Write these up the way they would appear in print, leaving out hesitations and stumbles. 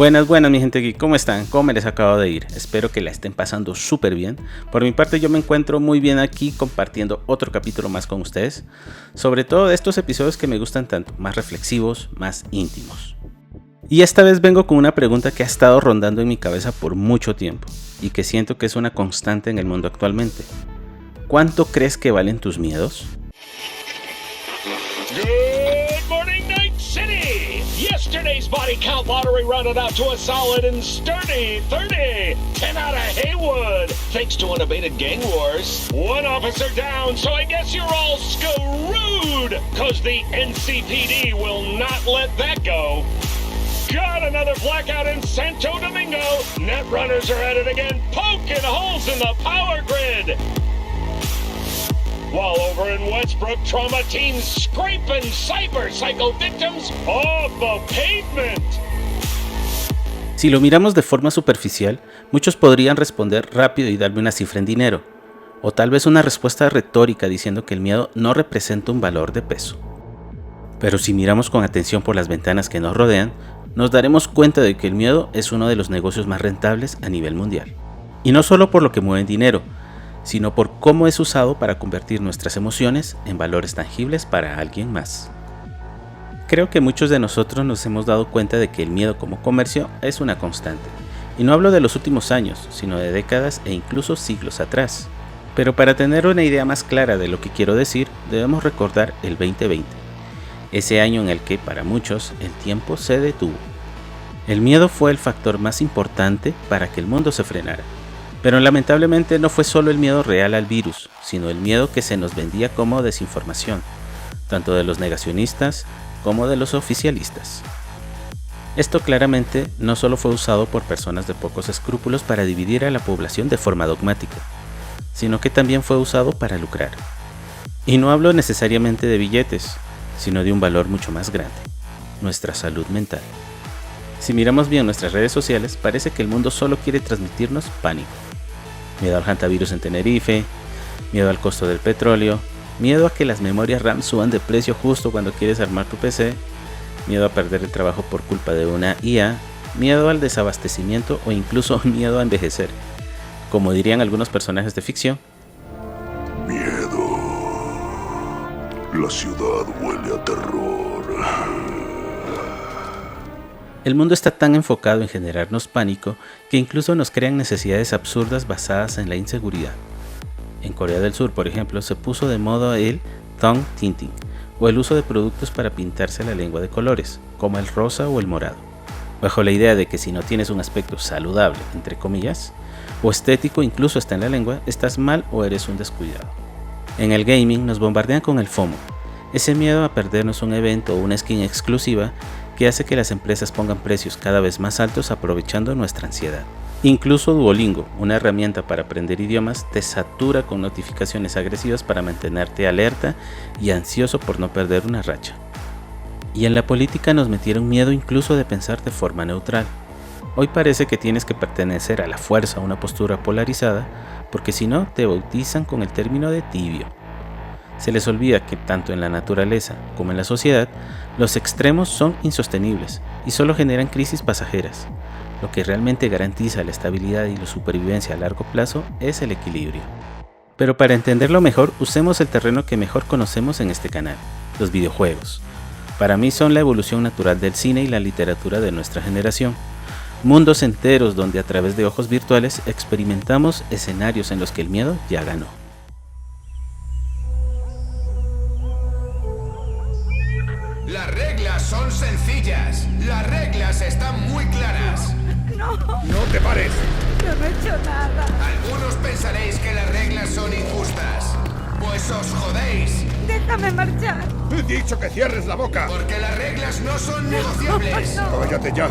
Buenas mi gente geek, ¿cómo están? ¿Cómo me les acabo de ir? Espero que la estén pasando súper bien. Por mi parte yo me encuentro muy bien aquí compartiendo otro capítulo más con ustedes. Sobre todo de estos episodios que me gustan tanto, más reflexivos, más íntimos. Y esta vez vengo con una pregunta que ha estado rondando en mi cabeza por mucho tiempo y que siento que es una constante en el mundo actualmente. ¿Cuánto crees que valen tus miedos? Good morning, Night City! Yesterday's body count lottery rounded out to a solid and sturdy 30. 10 out of Haywood, thanks to unabated gang wars. One officer down, so I guess you're all screwed, cause the NCPD will not let that go. Got another blackout in Santo Domingo. Netrunners are at it again, poking holes in the power grid. While over in Westbrook, trauma teams scraping cyber-psycho victims off the pavement. Si lo miramos de forma superficial, muchos podrían responder rápido y darme una cifra en dinero, o tal vez una respuesta retórica diciendo que el miedo no representa un valor de peso. Pero si miramos con atención por las ventanas que nos rodean, nos daremos cuenta de que el miedo es uno de los negocios más rentables a nivel mundial. Y no solo por lo que mueve dinero, sino por cómo es usado para convertir nuestras emociones en valores tangibles para alguien más. Creo que muchos de nosotros nos hemos dado cuenta de que el miedo como comercio es una constante, y no hablo de los últimos años, sino de décadas e incluso siglos atrás. Pero para tener una idea más clara de lo que quiero decir, debemos recordar el 2020, ese año en el que para muchos el tiempo se detuvo. El miedo fue el factor más importante para que el mundo se frenara. Pero lamentablemente no fue solo el miedo real al virus, sino el miedo que se nos vendía como desinformación, tanto de los negacionistas como de los oficialistas. Esto claramente no solo fue usado por personas de pocos escrúpulos para dividir a la población de forma dogmática, sino que también fue usado para lucrar. Y no hablo necesariamente de billetes, sino de un valor mucho más grande, nuestra salud mental. Si miramos bien nuestras redes sociales, parece que el mundo solo quiere transmitirnos pánico. Miedo al hantavirus en Tenerife, miedo al costo del petróleo, miedo a que las memorias RAM suban de precio justo cuando quieres armar tu PC, miedo a perder el trabajo por culpa de una IA, miedo al desabastecimiento o incluso miedo a envejecer, como dirían algunos personajes de ficción. Miedo. La ciudad huele a terror. El mundo está tan enfocado en generarnos pánico que incluso nos crean necesidades absurdas basadas en la inseguridad. En Corea del Sur, por ejemplo, se puso de moda el tongue tinting, o el uso de productos para pintarse la lengua de colores, como el rosa o el morado, bajo la idea de que si no tienes un aspecto saludable, entre comillas, o estético incluso está en la lengua, estás mal o eres un descuidado. En el gaming nos bombardean con el FOMO, ese miedo a perdernos un evento o una skin exclusiva que hace que las empresas pongan precios cada vez más altos aprovechando nuestra ansiedad. Incluso Duolingo, una herramienta para aprender idiomas, te satura con notificaciones agresivas para mantenerte alerta y ansioso por no perder una racha. Y en la política nos metieron miedo incluso de pensar de forma neutral. Hoy parece que tienes que pertenecer a la fuerza a una postura polarizada, porque si no te bautizan con el término de tibio. Se les olvida que tanto en la naturaleza como en la sociedad, los extremos son insostenibles y solo generan crisis pasajeras. Lo que realmente garantiza la estabilidad y la supervivencia a largo plazo es el equilibrio. Pero para entenderlo mejor, usemos el terreno que mejor conocemos en este canal, los videojuegos. Para mí son la evolución natural del cine y la literatura de nuestra generación. Mundos enteros donde a través de ojos virtuales experimentamos escenarios en los que el miedo ya ganó. Las reglas son sencillas. Las reglas están muy claras. No, ¡No te pares! yo no he hecho nada. Algunos pensaréis que las reglas son injustas. Pues os jodéis. Déjame marchar. ¡He dicho que cierres la boca! Porque las reglas no son negociables. No. ¡Cállate ya!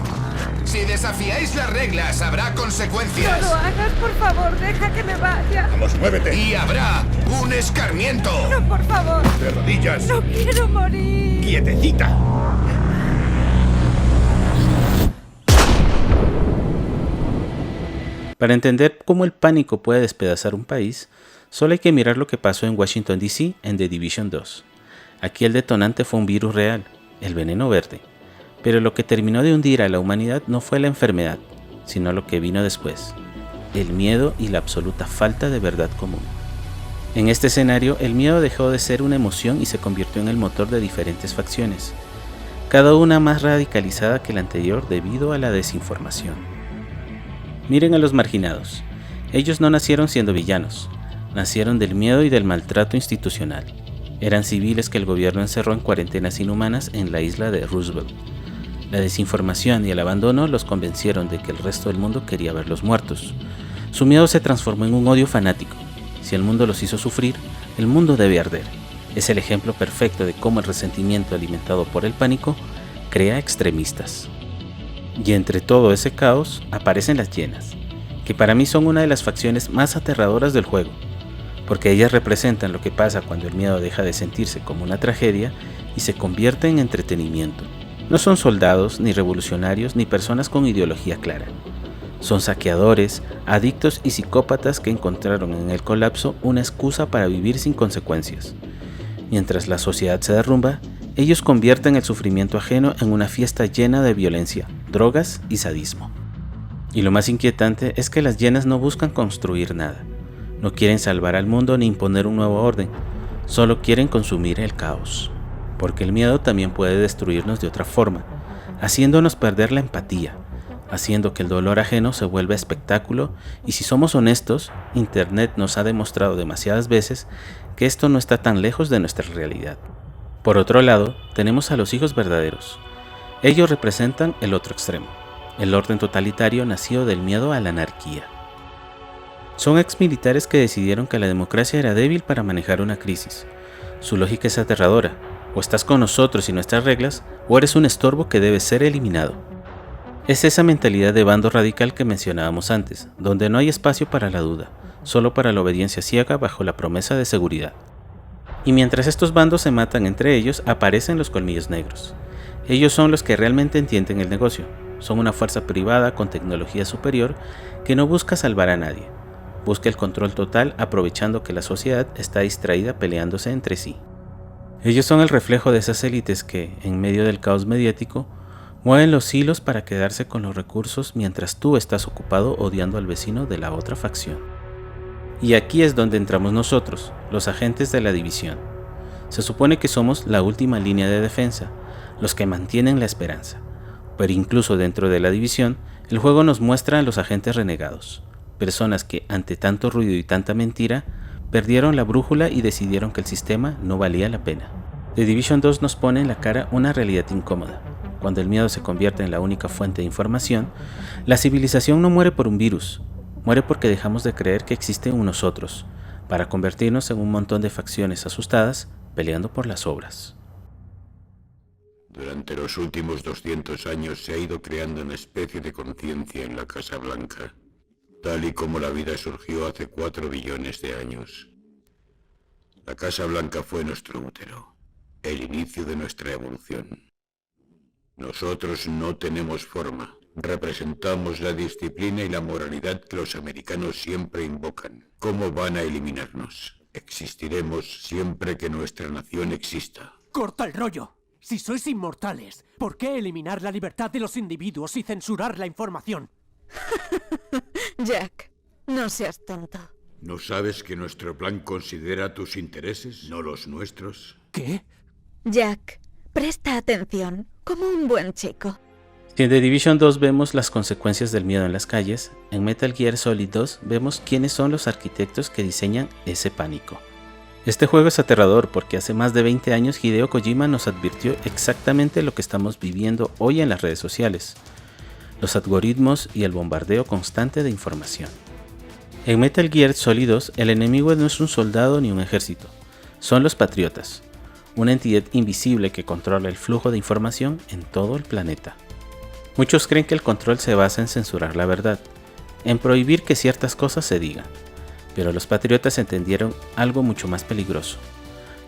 Si desafiáis las reglas, habrá consecuencias. No lo hagas, por favor, deja que me vaya. ¡Vamos, muévete! Y habrá un escarmiento. No, por favor. ¡De rodillas! No quiero morir. ¡Quietecita! Para entender cómo el pánico puede despedazar un país, solo hay que mirar lo que pasó en Washington DC en The Division 2. Aquí el detonante fue un virus real, el veneno verde. Pero lo que terminó de hundir a la humanidad no fue la enfermedad, sino lo que vino después, el miedo y la absoluta falta de verdad común. En este escenario, el miedo dejó de ser una emoción y se convirtió en el motor de diferentes facciones, cada una más radicalizada que la anterior debido a la desinformación. Miren a los marginados. Ellos no nacieron siendo villanos, nacieron del miedo y del maltrato institucional. Eran civiles que el gobierno encerró en cuarentenas inhumanas en la isla de Roosevelt. La desinformación y el abandono los convencieron de que el resto del mundo quería verlos muertos. Su miedo se transformó en un odio fanático. Si el mundo los hizo sufrir, el mundo debe arder. Es el ejemplo perfecto de cómo el resentimiento alimentado por el pánico crea extremistas. Y entre todo ese caos aparecen las hienas, que para mí son una de las facciones más aterradoras del juego, porque ellas representan lo que pasa cuando el miedo deja de sentirse como una tragedia y se convierte en entretenimiento. No son soldados, ni revolucionarios, ni personas con ideología clara. Son saqueadores, adictos y psicópatas que encontraron en el colapso una excusa para vivir sin consecuencias. Mientras la sociedad se derrumba, ellos convierten el sufrimiento ajeno en una fiesta llena de violencia, drogas y sadismo. Y lo más inquietante es que las hienas no buscan construir nada. No quieren salvar al mundo ni imponer un nuevo orden, solo quieren consumir el caos. Porque el miedo también puede destruirnos de otra forma, haciéndonos perder la empatía, haciendo que el dolor ajeno se vuelva espectáculo, y si somos honestos, Internet nos ha demostrado demasiadas veces que esto no está tan lejos de nuestra realidad. Por otro lado, tenemos a los hijos verdaderos. Ellos representan el otro extremo, el orden totalitario nacido del miedo a la anarquía. Son exmilitares que decidieron que la democracia era débil para manejar una crisis. Su lógica es aterradora: o estás con nosotros y nuestras reglas, o eres un estorbo que debe ser eliminado. Es esa mentalidad de bando radical que mencionábamos antes, donde no hay espacio para la duda, solo para la obediencia ciega bajo la promesa de seguridad. Y mientras estos bandos se matan entre ellos, aparecen los colmillos negros. Ellos son los que realmente entienden el negocio. Son una fuerza privada con tecnología superior que no busca salvar a nadie. Busca el control total aprovechando que la sociedad está distraída peleándose entre sí. Ellos son el reflejo de esas élites que, en medio del caos mediático, mueven los hilos para quedarse con los recursos mientras tú estás ocupado odiando al vecino de la otra facción. Y aquí es donde entramos nosotros, los agentes de la división. Se supone que somos la última línea de defensa, los que mantienen la esperanza. Pero incluso dentro de la división, el juego nos muestra a los agentes renegados, personas que, ante tanto ruido y tanta mentira, perdieron la brújula y decidieron que el sistema no valía la pena. The Division 2 nos pone en la cara una realidad incómoda. Cuando el miedo se convierte en la única fuente de información, la civilización no muere por un virus, muere porque dejamos de creer que existe un nosotros, para convertirnos en un montón de facciones asustadas peleando por las obras. Durante los últimos 200 años se ha ido creando una especie de conciencia en la Casa Blanca, tal y como la vida surgió hace 4 billones de años. La Casa Blanca fue nuestro útero, el inicio de nuestra evolución. Nosotros no tenemos forma, representamos la disciplina y la moralidad que los americanos siempre invocan. ¿Cómo van a eliminarnos? Existiremos siempre que nuestra nación exista. ¡Corta el rollo! Si sois inmortales, ¿por qué eliminar la libertad de los individuos y censurar la información? Jack, no seas tonto. ¿No sabes que nuestro plan considera tus intereses, no los nuestros? ¿Qué? Jack, presta atención, como un buen chico. Si en The Division 2 vemos las consecuencias del miedo en las calles, en Metal Gear Solid 2 vemos quiénes son los arquitectos que diseñan ese pánico. Este juego es aterrador porque hace más de 20 años Hideo Kojima nos advirtió exactamente lo que estamos viviendo hoy en las redes sociales: los algoritmos y el bombardeo constante de información. En Metal Gear Solid 2 el enemigo no es un soldado ni un ejército, son los patriotas, una entidad invisible que controla el flujo de información en todo el planeta. Muchos creen que el control se basa en censurar la verdad, en prohibir que ciertas cosas se digan, pero los patriotas entendieron algo mucho más peligroso.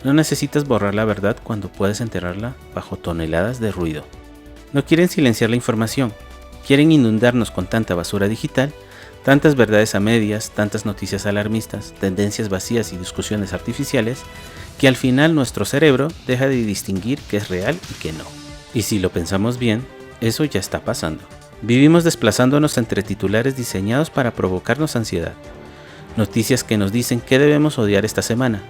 No necesitas borrar la verdad cuando puedes enterrarla bajo toneladas de ruido. No quieren silenciar la información, quieren inundarnos con tanta basura digital, tantas verdades a medias, tantas noticias alarmistas, tendencias vacías y discusiones artificiales, que al final nuestro cerebro deja de distinguir qué es real y qué no. Y si lo pensamos bien, eso ya está pasando. Vivimos desplazándonos entre titulares diseñados para provocarnos ansiedad. Noticias que nos dicen qué debemos odiar esta semana.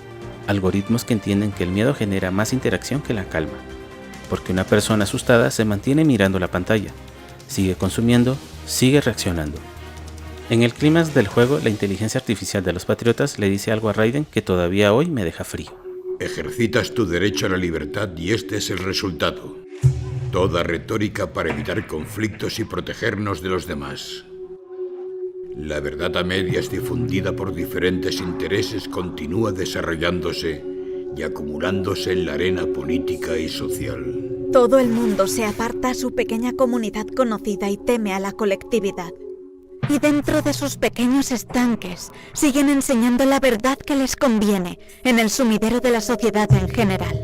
Algoritmos que entienden que el miedo genera más interacción que la calma. Porque una persona asustada se mantiene mirando la pantalla. Sigue consumiendo, sigue reaccionando. En el clímax del juego, la inteligencia artificial de los patriotas le dice algo a Raiden que todavía hoy me deja frío. Ejercitas tu derecho a la libertad y este es el resultado. Toda retórica para evitar conflictos y protegernos de los demás. La verdad a medias difundida por diferentes intereses continúa desarrollándose y acumulándose en la arena política y social. Todo el mundo se aparta a su pequeña comunidad conocida y teme a la colectividad. Y dentro de sus pequeños estanques siguen enseñando la verdad que les conviene en el sumidero de la sociedad en general.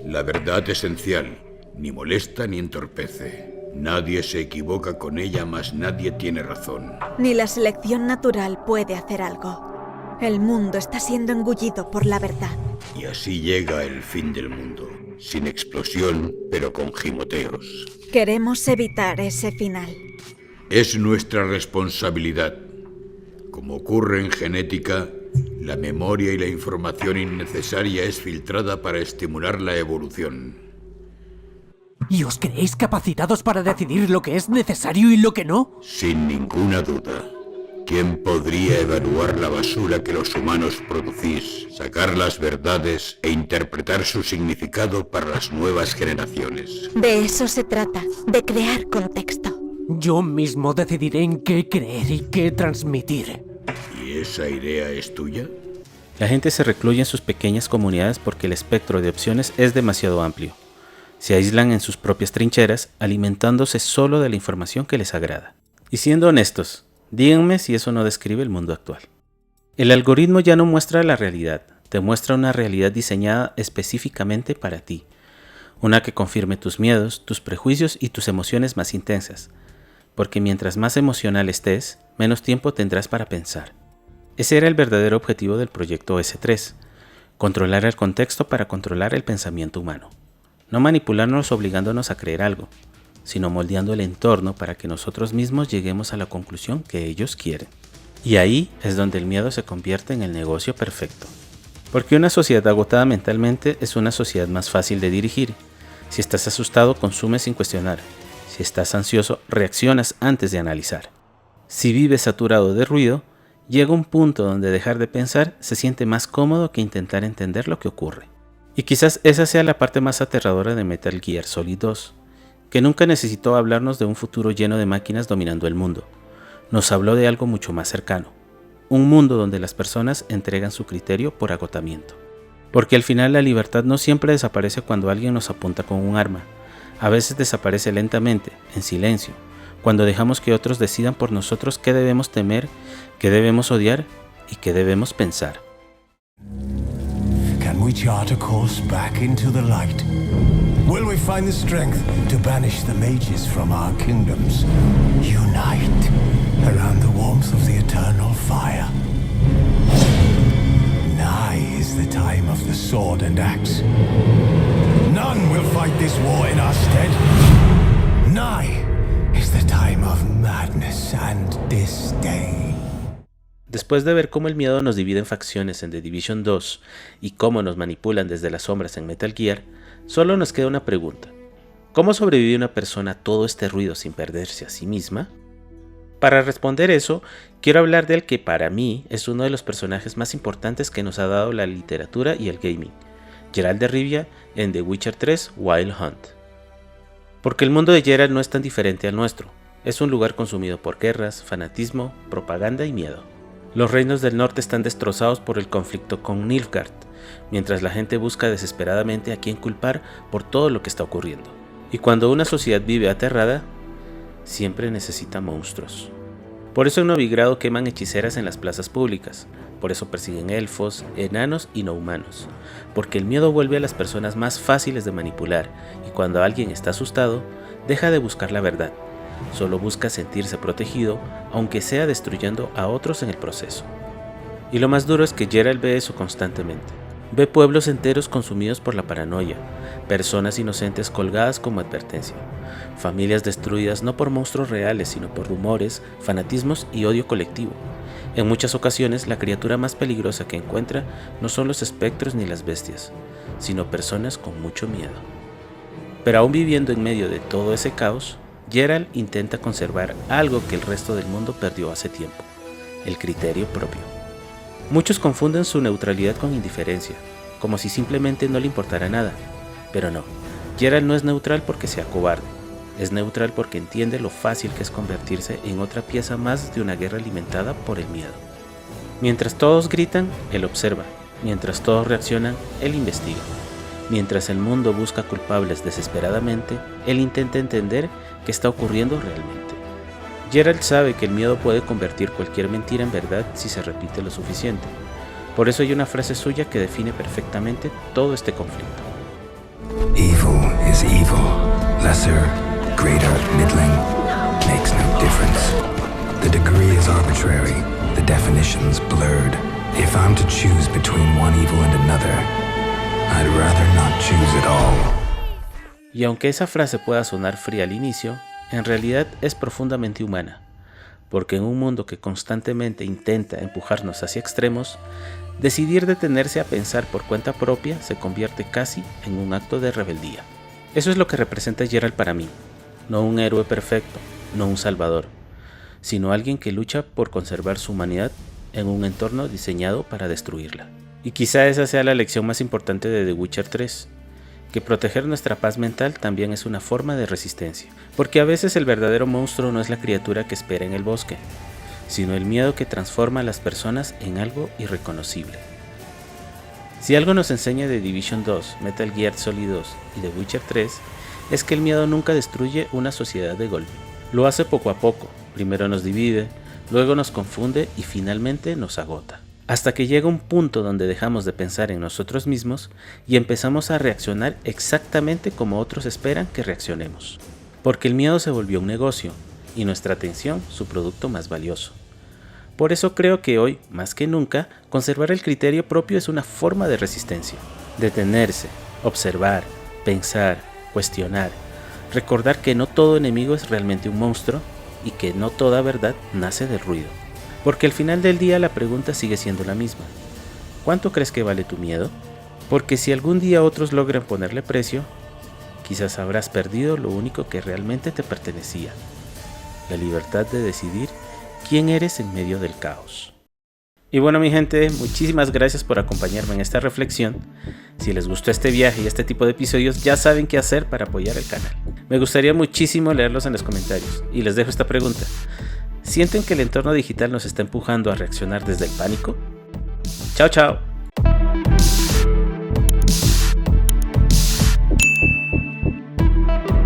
La verdad esencial, ni molesta ni entorpece. Nadie se equivoca con ella, mas nadie tiene razón. Ni la selección natural puede hacer algo. El mundo está siendo engullido por la verdad. Y así llega el fin del mundo. Sin explosión, pero con gimoteos. Queremos evitar ese final. Es nuestra responsabilidad. Como ocurre en genética, la memoria y la información innecesaria es filtrada para estimular la evolución. ¿Y os creéis capacitados para decidir lo que es necesario y lo que no? Sin ninguna duda. ¿Quién podría evaluar la basura que los humanos producís, sacar las verdades e interpretar su significado para las nuevas generaciones? De eso se trata, de crear contexto. Yo mismo decidiré en qué creer y qué transmitir. ¿Y esa idea es tuya? La gente se recluye en sus pequeñas comunidades porque el espectro de opciones es demasiado amplio. Se aíslan en sus propias trincheras, alimentándose solo de la información que les agrada. Y siendo honestos, díganme si eso no describe el mundo actual. El algoritmo ya no muestra la realidad, te muestra una realidad diseñada específicamente para ti. Una que confirme tus miedos, tus prejuicios y tus emociones más intensas. Porque mientras más emocional estés, menos tiempo tendrás para pensar. Ese era el verdadero objetivo del proyecto S3, controlar el contexto para controlar el pensamiento humano. No manipularnos obligándonos a creer algo, sino moldeando el entorno para que nosotros mismos lleguemos a la conclusión que ellos quieren. Y ahí es donde el miedo se convierte en el negocio perfecto. Porque una sociedad agotada mentalmente es una sociedad más fácil de dirigir. Si estás asustado, consumes sin cuestionar. Si estás ansioso, reaccionas antes de analizar. Si vives saturado de ruido, llega un punto donde dejar de pensar se siente más cómodo que intentar entender lo que ocurre. Y quizás esa sea la parte más aterradora de Metal Gear Solid 2, que nunca necesitó hablarnos de un futuro lleno de máquinas dominando el mundo. Nos habló de algo mucho más cercano, un mundo donde las personas entregan su criterio por agotamiento. Porque al final la libertad no siempre desaparece cuando alguien nos apunta con un arma. A veces desaparece lentamente, en silencio, cuando dejamos que otros decidan por nosotros qué debemos temer, qué debemos odiar y qué debemos pensar. Can we chart a course back into the light? Will we find the strength to banish the mages from our kingdoms? Unite around the warmth of the eternal fire. Nigh is the time of the sword and axe. None will fight this war in our stead. Nigh is the time of madness and disdain. Después de ver cómo el miedo nos divide en facciones en The Division 2 y cómo nos manipulan desde las sombras en Metal Gear, solo nos queda una pregunta. ¿Cómo sobrevive una persona a todo este ruido sin perderse a sí misma? Para responder eso, quiero hablar del que para mí es uno de los personajes más importantes que nos ha dado la literatura y el gaming, Geralt de Rivia en The Witcher 3 Wild Hunt. Porque el mundo de Geralt no es tan diferente al nuestro, es un lugar consumido por guerras, fanatismo, propaganda y miedo. Los reinos del norte están destrozados por el conflicto con Nilfgaard, mientras la gente busca desesperadamente a quién culpar por todo lo que está ocurriendo. Y cuando una sociedad vive aterrada, siempre necesita monstruos. Por eso en Novigrado queman hechiceras en las plazas públicas, por eso persiguen elfos, enanos y no humanos, porque el miedo vuelve a las personas más fáciles de manipular, y cuando alguien está asustado, deja de buscar la verdad. Solo busca sentirse protegido, aunque sea destruyendo a otros en el proceso. Y lo más duro es que Geralt ve eso constantemente. Ve pueblos enteros consumidos por la paranoia, personas inocentes colgadas como advertencia, familias destruidas no por monstruos reales, sino por rumores, fanatismos y odio colectivo. En muchas ocasiones, la criatura más peligrosa que encuentra no son los espectros ni las bestias, sino personas con mucho miedo. Pero aún viviendo en medio de todo ese caos, Geralt intenta conservar algo que el resto del mundo perdió hace tiempo: el criterio propio. Muchos confunden su neutralidad con indiferencia, como si simplemente no le importara nada. Pero no, Geralt no es neutral porque sea cobarde, es neutral porque entiende lo fácil que es convertirse en otra pieza más de una guerra alimentada por el miedo. Mientras todos gritan, él observa, mientras todos reaccionan, él investiga. Mientras el mundo busca culpables desesperadamente, él intenta entender qué está ocurriendo realmente. Geralt sabe que el miedo puede convertir cualquier mentira en verdad si se repite lo suficiente. Por eso hay una frase suya que define perfectamente todo este conflicto. Evil is evil. Lesser, greater, middling, makes no difference. The degree is arbitrary, the definition's blurred. If I'm to choose between one evil and another, I'd rather not choose at all. Y aunque esa frase pueda sonar fría al inicio, en realidad es profundamente humana, porque en un mundo que constantemente intenta empujarnos hacia extremos, decidir detenerse a pensar por cuenta propia se convierte casi en un acto de rebeldía. Eso es lo que representa Geralt para mí, no un héroe perfecto, no un salvador, sino alguien que lucha por conservar su humanidad en un entorno diseñado para destruirla. Y quizá esa sea la lección más importante de The Witcher 3, que proteger nuestra paz mental también es una forma de resistencia, porque a veces el verdadero monstruo no es la criatura que espera en el bosque, sino el miedo que transforma a las personas en algo irreconocible. Si algo nos enseña The Division 2, Metal Gear Solid 2 y The Witcher 3, es que el miedo nunca destruye una sociedad de golpe. Lo hace poco a poco, primero nos divide, luego nos confunde y finalmente nos agota. Hasta que llega un punto donde dejamos de pensar en nosotros mismos y empezamos a reaccionar exactamente como otros esperan que reaccionemos. Porque el miedo se volvió un negocio y nuestra atención su producto más valioso. Por eso creo que hoy, más que nunca, conservar el criterio propio es una forma de resistencia. Detenerse, observar, pensar, cuestionar, recordar que no todo enemigo es realmente un monstruo y que no toda verdad nace del ruido. Porque al final del día la pregunta sigue siendo la misma. ¿Cuánto crees que vale tu miedo? Porque si algún día otros logran ponerle precio, quizás habrás perdido lo único que realmente te pertenecía: la libertad de decidir quién eres en medio del caos. Y bueno, mi gente, muchísimas gracias por acompañarme en esta reflexión. Si les gustó este viaje y este tipo de episodios, ya saben qué hacer para apoyar el canal. Me gustaría muchísimo leerlos en los comentarios y les dejo esta pregunta. ¿Sienten que el entorno digital nos está empujando a reaccionar desde el pánico? Chao, chao.